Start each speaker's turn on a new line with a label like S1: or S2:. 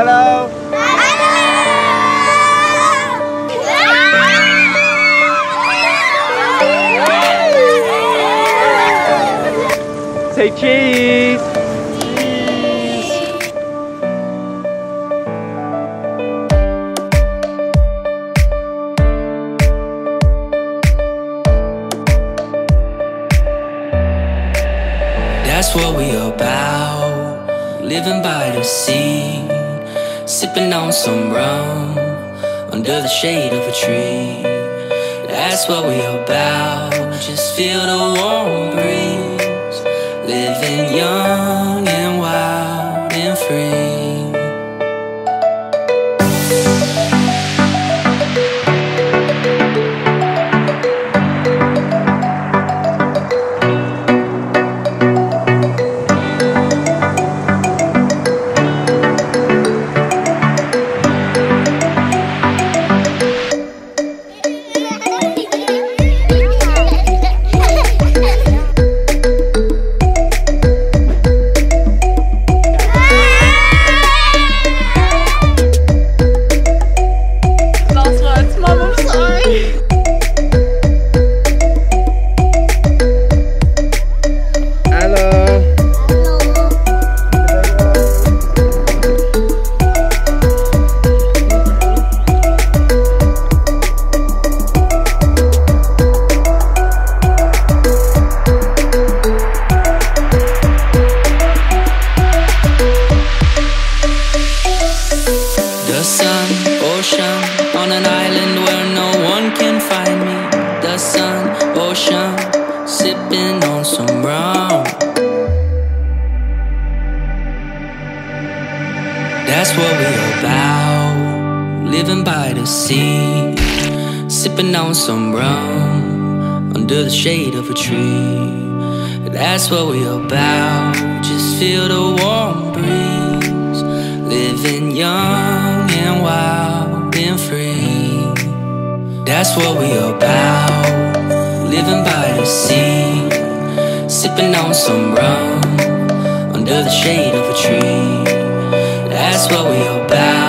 S1: Hello. Say cheese.
S2: That's what we about, living by the sea, sipping on some rum, under the shade of a tree. That's what we about, just feel the warm breeze, living young and wild and free. That's what we about, living by the sea, sipping on some rum, under the shade of a tree. That's what we about, just feel the warm breeze, living young and wild and free. That's what we about, living by the sea, sipping on some rum, under the shade of a tree. That's what we about.